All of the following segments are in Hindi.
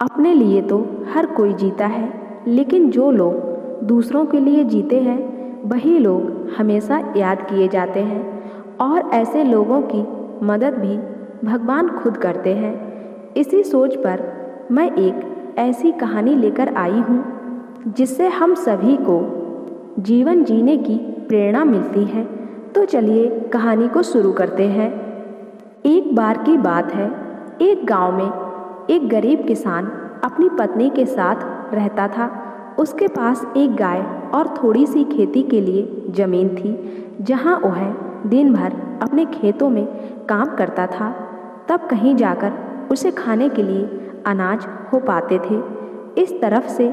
अपने लिए तो हर कोई जीता है, लेकिन जो लोग दूसरों के लिए जीते हैं वही लोग हमेशा याद किए जाते हैं। और ऐसे लोगों की मदद भी भगवान खुद करते हैं। इसी सोच पर मैं एक ऐसी कहानी लेकर आई हूँ जिससे हम सभी को जीवन जीने की प्रेरणा मिलती है। तो चलिए कहानी को शुरू करते हैं। एक बार की बात है, एक गांव में एक गरीब किसान अपनी पत्नी के साथ रहता था। उसके पास एक गाय और थोड़ी सी खेती के लिए जमीन थी, जहां वह दिन भर अपने खेतों में काम करता था। तब कहीं जाकर उसे खाने के लिए अनाज हो पाते थे। इस तरफ से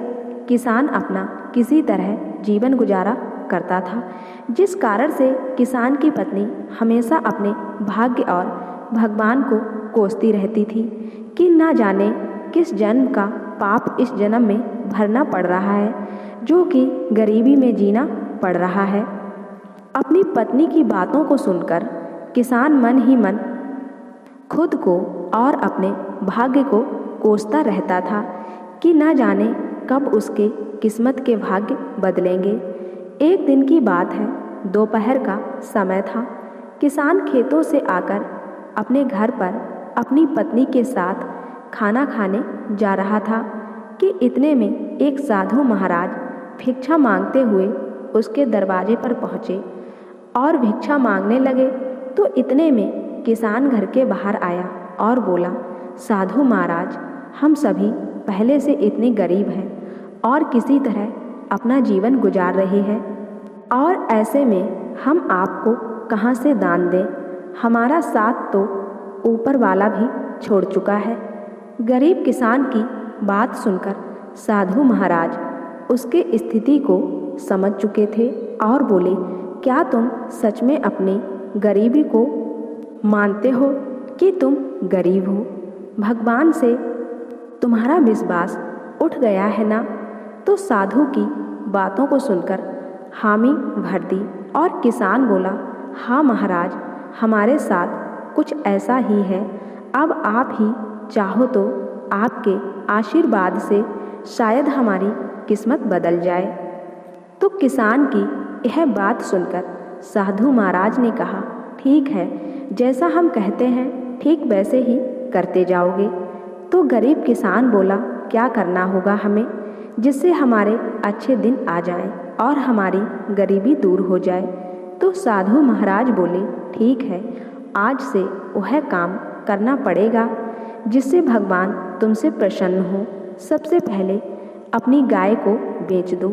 किसान अपना किसी तरह जीवन गुजारा करता था, जिस कारण से किसान की पत्नी हमेशा अपने भाग्य और भगवान को कोसती रहती थी कि ना जाने किस जन्म का पाप इस जन्म में भरना पड़ रहा है, जो कि गरीबी में जीना पड़ रहा है। अपनी पत्नी की बातों को सुनकर किसान मन ही मन खुद को और अपने भाग्य को कोसता रहता था कि ना जाने कब उसके किस्मत के भाग्य बदलेंगे। एक दिन की बात है, दोपहर का समय था। किसान खेतों से आकर अपने घर पर अपनी पत्नी के साथ खाना खाने जा रहा था कि इतने में एक साधु महाराज भिक्षा मांगते हुए उसके दरवाजे पर पहुँचे और भिक्षा मांगने लगे। तो इतने में किसान घर के बाहर आया और बोला, साधु महाराज, हम सभी पहले से इतने गरीब हैं और किसी तरह अपना जीवन गुजार रहे हैं, और ऐसे में हम आपको कहाँ से दान दें। हमारा साथ तो ऊपर वाला भी छोड़ चुका है। गरीब किसान की बात सुनकर साधु महाराज उसके स्थिति को समझ चुके थे और बोले, क्या तुम सच में अपनी गरीबी को मानते हो कि तुम गरीब हो? भगवान से तुम्हारा विश्वास उठ गया है ना? तो साधु की बातों को सुनकर हामी भर दी और किसान बोला, हाँ महाराज, हमारे साथ कुछ ऐसा ही है। अब आप ही चाहो तो आपके आशीर्वाद से शायद हमारी किस्मत बदल जाए। तो किसान की यह बात सुनकर साधु महाराज ने कहा, ठीक है, जैसा हम कहते हैं ठीक वैसे ही करते जाओगे। तो गरीब किसान बोला, क्या करना होगा हमें जिससे हमारे अच्छे दिन आ जाएं और हमारी गरीबी दूर हो जाए? तो साधु महाराज बोले, ठीक है, आज से वह काम करना पड़ेगा जिससे भगवान तुमसे प्रसन्न हो। सबसे पहले अपनी गाय को बेच दो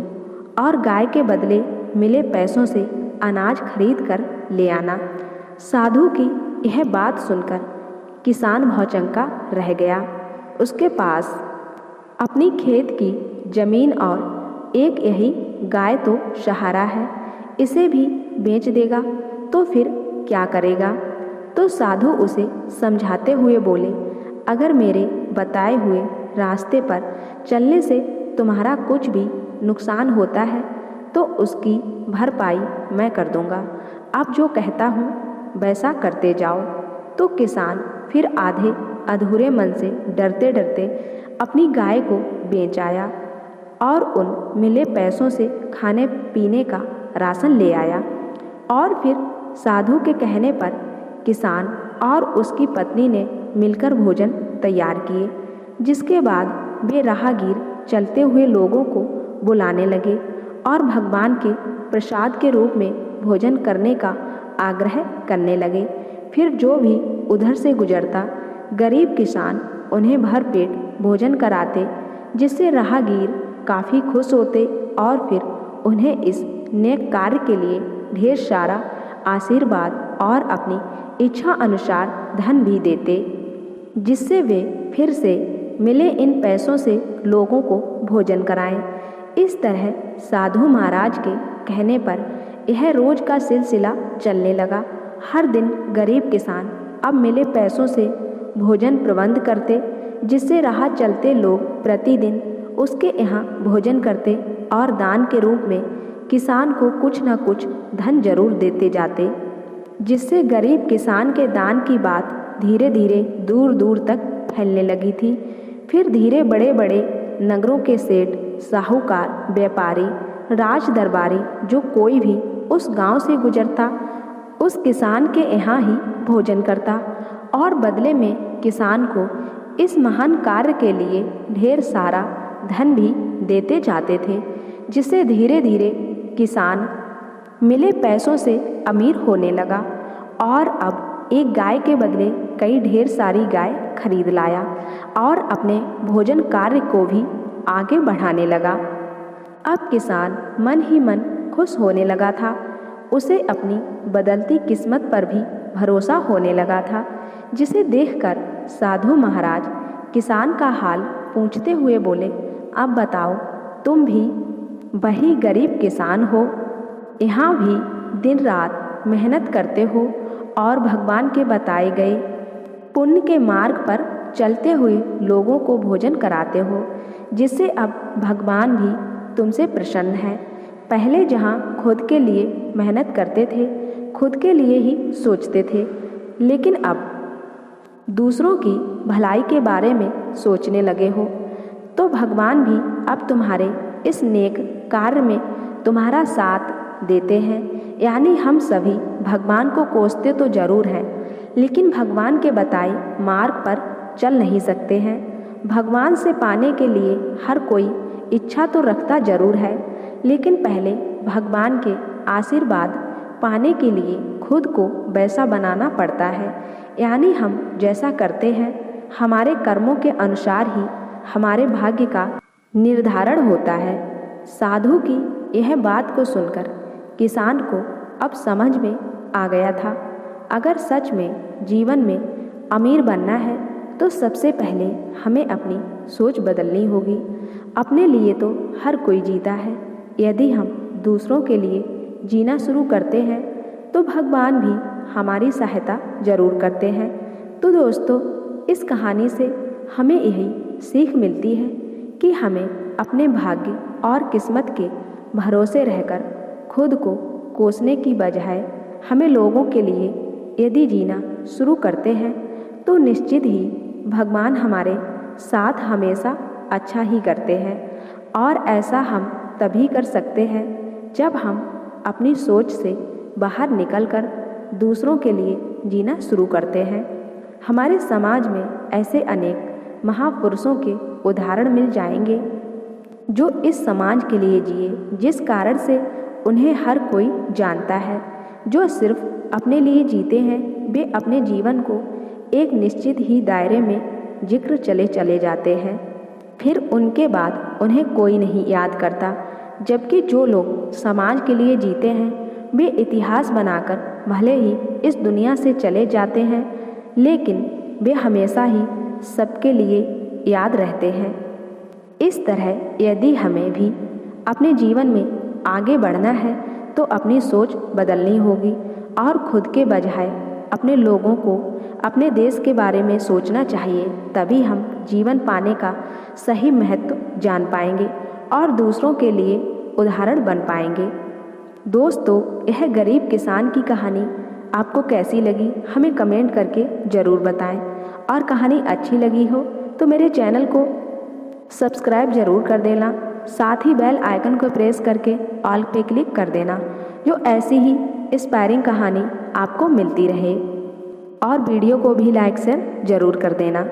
और गाय के बदले मिले पैसों से अनाज खरीद कर ले आना। साधु की यह बात सुनकर किसान भौचक्का रह गया। उसके पास अपनी खेत की जमीन और एक यही गाय तो सहारा है, इसे भी बेच देगा तो फिर क्या करेगा? तो साधु उसे समझाते हुए बोले, अगर मेरे बताए हुए रास्ते पर चलने से तुम्हारा कुछ भी नुकसान होता है तो उसकी भरपाई मैं कर दूंगा। अब जो कहता हूँ वैसा करते जाओ। तो किसान फिर आधे अधूरे मन से डरते डरते अपनी गाय को बेच आया और उन मिले पैसों से खाने पीने का राशन ले आया। और फिर साधु के कहने पर किसान और उसकी पत्नी ने मिलकर भोजन तैयार किए, जिसके बाद वे राहगीर चलते हुए लोगों को बुलाने लगे और भगवान के प्रसाद के रूप में भोजन करने का आग्रह करने लगे। फिर जो भी उधर से गुजरता गरीब किसान उन्हें भरपेट भोजन कराते, जिससे राहगीर काफ़ी खुश होते और फिर उन्हें इस नेक कार्य के लिए ढेर सारा आशीर्वाद और अपनी इच्छा अनुसार धन भी देते, जिससे वे फिर से मिले इन पैसों से लोगों को भोजन कराएं। इस तरह साधु महाराज के कहने पर यह रोज का सिलसिला चलने लगा। हर दिन गरीब किसान अब मिले पैसों से भोजन प्रबंध करते, जिससे राह चलते लोग प्रतिदिन उसके यहाँ भोजन करते और दान के रूप में किसान को कुछ न कुछ धन जरूर देते जाते, जिससे गरीब किसान के दान की बात धीरे धीरे दूर दूर तक फैलने लगी थी। फिर धीरे बड़े बड़े नगरों के सेठ, साहूकार, व्यापारी, राज दरबारी जो कोई भी उस गांव से गुजरता उस किसान के यहाँ ही भोजन करता और बदले में किसान को इस महान कार्य के लिए ढेर सारा धन भी देते जाते थे, जिससे धीरे धीरे किसान मिले पैसों से अमीर होने लगा और अब एक गाय के बदले कई ढेर सारी गाय खरीद लाया और अपने भोजन कार्य को भी आगे बढ़ाने लगा। अब किसान मन ही मन खुश होने लगा था। उसे अपनी बदलती किस्मत पर भी भरोसा होने लगा था, जिसे देखकर साधु महाराज किसान का हाल पूछते हुए बोले, अब बताओ, तुम भी वही गरीब किसान हो, यहाँ भी दिन रात मेहनत करते हो और भगवान के बताए गए पुण्य के मार्ग पर चलते हुए लोगों को भोजन कराते हो, जिससे अब भगवान भी तुमसे प्रसन्न है। पहले जहाँ खुद के लिए मेहनत करते थे, खुद के लिए ही सोचते थे, लेकिन अब दूसरों की भलाई के बारे में सोचने लगे हो, तो भगवान भी अब तुम्हारे इस नेक कार्य में तुम्हारा साथ देते हैं। यानी हम सभी भगवान को कोसते तो जरूर हैं, लेकिन भगवान के बताए मार्ग पर चल नहीं सकते हैं। भगवान से पाने के लिए हर कोई इच्छा तो रखता जरूर है, लेकिन पहले भगवान के आशीर्वाद पाने के लिए खुद को वैसा बनाना पड़ता है। यानी हम जैसा करते हैं, हमारे कर्मों के अनुसार ही हमारे भाग्य का निर्धारण होता है। साधु की यह बात को सुनकर किसान को अब समझ में आ गया था, अगर सच में जीवन में अमीर बनना है तो सबसे पहले हमें अपनी सोच बदलनी होगी। अपने लिए तो हर कोई जीता है, यदि हम दूसरों के लिए जीना शुरू करते हैं तो भगवान भी हमारी सहायता जरूर करते हैं। तो दोस्तों, इस कहानी से हमें यही सीख मिलती है कि हमें अपने भाग्य और किस्मत के भरोसे रहकर खुद को कोसने की बजाय हमें लोगों के लिए यदि जीना शुरू करते हैं तो निश्चित ही भगवान हमारे साथ हमेशा अच्छा ही करते हैं। और ऐसा हम तभी कर सकते हैं जब हम अपनी सोच से बाहर निकलकर दूसरों के लिए जीना शुरू करते हैं। हमारे समाज में ऐसे अनेक महापुरुषों के उदाहरण मिल जाएंगे जो इस समाज के लिए जिए, जिस कारण से उन्हें हर कोई जानता है। जो सिर्फ अपने लिए जीते हैं, वे अपने जीवन को एक निश्चित ही दायरे में जिक्र चले जाते हैं, फिर उनके बाद उन्हें कोई नहीं याद करता। जबकि जो लोग समाज के लिए जीते हैं वे इतिहास बनाकर भले ही इस दुनिया से चले जाते हैं, लेकिन वे हमेशा ही सबके लिए याद रहते हैं। इस तरह यदि हमें भी अपने जीवन में आगे बढ़ना है तो अपनी सोच बदलनी होगी और खुद के बजाय अपने लोगों को, अपने देश के बारे में सोचना चाहिए। तभी हम जीवन पाने का सही महत्व जान पाएंगे और दूसरों के लिए उदाहरण बन पाएंगे। दोस्तों, यह गरीब किसान की कहानी आपको कैसी लगी हमें कमेंट करके ज़रूर बताएं। और कहानी अच्छी लगी हो तो मेरे चैनल को सब्सक्राइब ज़रूर कर देना, साथ ही बेल आइकन को प्रेस करके ऑल पे क्लिक कर देना, जो ऐसी ही इंस्पायरिंग कहानी आपको मिलती रहे। और वीडियो को भी लाइक शेयर ज़रूर कर देना।